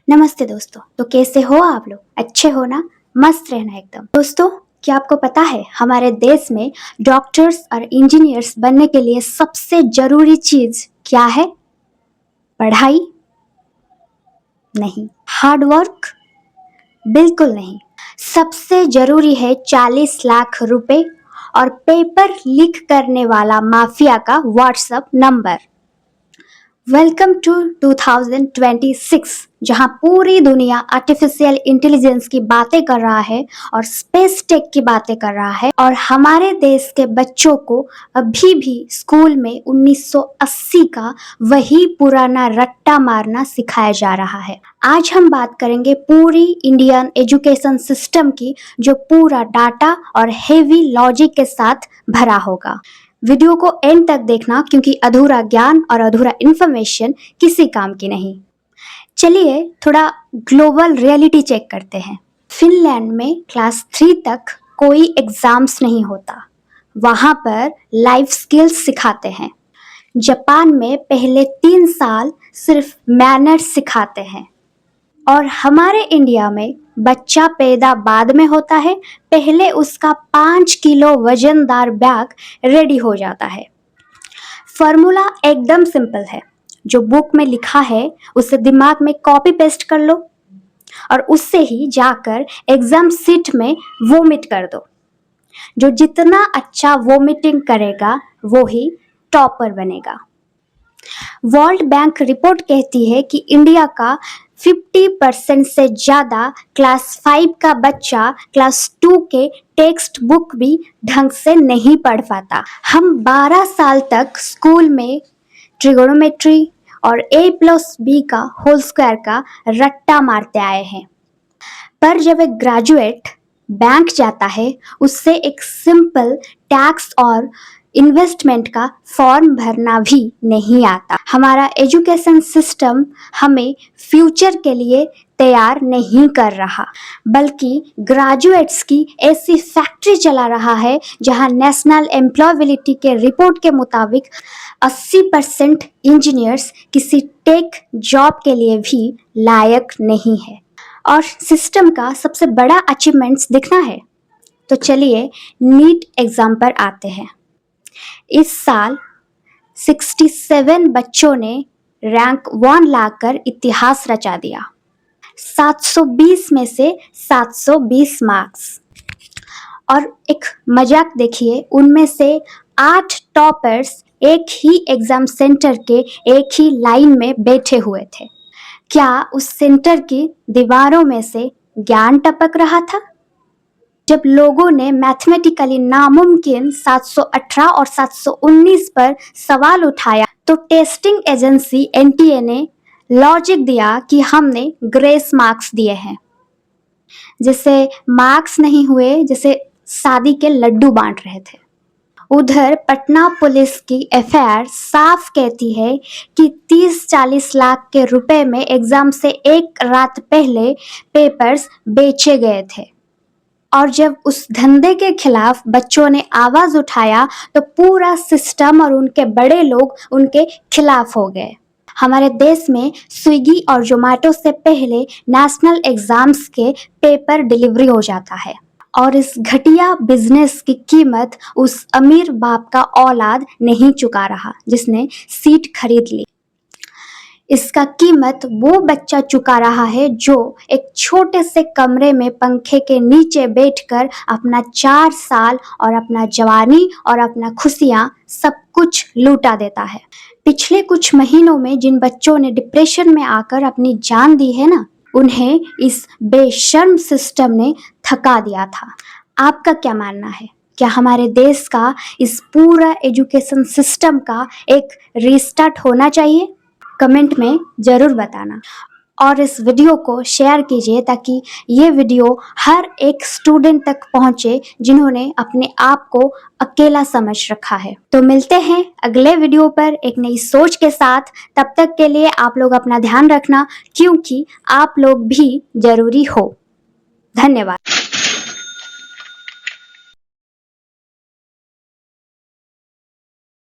नमस्ते दोस्तों। तो कैसे हो आप लोग? अच्छे हो ना? मस्त रहना एकदम। दोस्तों, क्या आपको पता है हमारे देश में डॉक्टर्स और इंजीनियर्स बनने के लिए सबसे जरूरी चीज क्या है? पढ़ाई? नहीं। Hard work? बिल्कुल नहीं। सबसे जरूरी है 40 लाख रुपए और पेपर लीक करने वाला माफिया का व्हाट्सएप नंबर। वेलकम टू 2026, जहां पूरी दुनिया आर्टिफिशियल इंटेलिजेंस की बातें कर रहा है और स्पेस टेक की बातें कर रहा है, और हमारे देश के बच्चों को अभी भी स्कूल में 1980 का वही पुराना रट्टा मारना सिखाया जा रहा है। आज हम बात करेंगे पूरी इंडियन एजुकेशन सिस्टम की, जो पूरा डाटा और हेवी लॉजिक के साथ भरा होगा। वीडियो को एंड तक देखना, क्योंकि अधूरा ज्ञान और अधूरा इंफॉर्मेशन किसी काम की नहीं। चलिए थोड़ा ग्लोबल रियलिटी चेक करते हैं। फिनलैंड में क्लास 3 तक कोई एग्जाम्स नहीं होता, वहां पर लाइफ स्किल्स सिखाते हैं। जापान में पहले 3 साल सिर्फ मैनर्स सिखाते हैं। और हमारे इंडिया में बच्चा पैदा बाद में होता है, पहले उसका 5 किलो वजनदार बैग रेडी हो जाता है। फॉर्मूला एकदम सिंपल है, जो बुक में लिखा है उसे दिमाग में कॉपी पेस्ट कर लो और उससे ही जाकर एग्जाम सीट में वोमिट कर दो। जो जितना अच्छा वोमिटिंग करेगा वो ही टॉपर बनेगा। वर्ल्ड बैंक रिपोर्ट कहती है कि इंडिया का 50% से ज्यादा क्लास 5 का बच्चा क्लास 2 के टेक्स्ट बुक भी ढंग से नहीं पढ़ पाता। हम 12 साल तक स्कूल में ट्रिगोनोमेट्री और a+b का होल स्क्वायर का रट्टा मारते आए हैं, पर जब एक ग्रेजुएट बैंक जाता है, उससे एक सिंपल टैक्स और इन्वेस्टमेंट का फॉर्म भरना भी नहीं आता। हमारा एजुकेशन सिस्टम हमें फ्यूचर के लिए तैयार नहीं कर रहा, बल्कि ग्रेजुएट्स की ऐसी फैक्ट्री चला रहा है जहां नेशनल एम्प्लॉयबिलिटी के रिपोर्ट के मुताबिक 80% इंजीनियर्स किसी टेक जॉब के लिए भी लायक नहीं है। और सिस्टम का सबसे बड़ा अचीवमेंट्स दिखना है तो चलिए नीट एग्जाम पर आते हैं। इस साल 67 बच्चों ने रैंक 1 लाकर इतिहास रचा दिया। 720 में से 720 मार्क्स। और एक मजाक देखिए, उनमें से 8 टॉपर्स एक ही एग्जाम सेंटर के एक ही लाइन में बैठे हुए थे। क्या उस सेंटर की दीवारों में से ज्ञान टपक रहा था? जब लोगों ने मैथमेटिकली नामुमकिन 718 और 719 पर सवाल उठाया, तो टेस्टिंग एजेंसी एनटीए ने लॉजिक दिया कि हमने ग्रेस मार्क्स दिए हैं। जैसे मार्क्स नहीं हुए, जैसे शादी के लड्डू बांट रहे थे। उधर पटना पुलिस की एफआईआर साफ कहती है कि 30-40 लाख के रुपए में एग्जाम से एक रात पहले पेपर्स बेचे गए थे। और जब उस धंधे के खिलाफ बच्चों ने आवाज उठाया, तो पूरा सिस्टम और उनके बड़े लोग उनके खिलाफ हो गए। हमारे देश में स्विगी और जोमेटो से पहले नेशनल एग्जाम्स के पेपर डिलीवरी हो जाता है, और इस घटिया बिजनेस की कीमत उस अमीर बाप का औलाद नहीं चुका रहा जिसने सीट खरीद ली। इसका कीमत वो बच्चा चुका रहा है जो एक छोटे से कमरे में पंखे के नीचे बैठकर अपना 4 साल और अपना जवानी और अपना खुशियां सब कुछ लूटा देता है। पिछले कुछ महीनों में जिन बच्चों ने डिप्रेशन में आकर अपनी जान दी है ना, उन्हें इस बेशर्म सिस्टम ने थका दिया था। आपका क्या मानना है? क्या हमारे देश का इस पूरा एजुकेशन सिस्टम का एक रीस्टार्ट होना चाहिए? कमेंट में जरूर बताना, और इस वीडियो को शेयर कीजिए ताकि ये वीडियो हर एक स्टूडेंट तक पहुंचे जिन्होंने अपने आप को अकेला समझ रखा है। तो मिलते हैं अगले वीडियो पर एक नई सोच के साथ। तब तक के लिए आप लोग अपना ध्यान रखना, क्योंकि आप लोग भी जरूरी हो। धन्यवाद।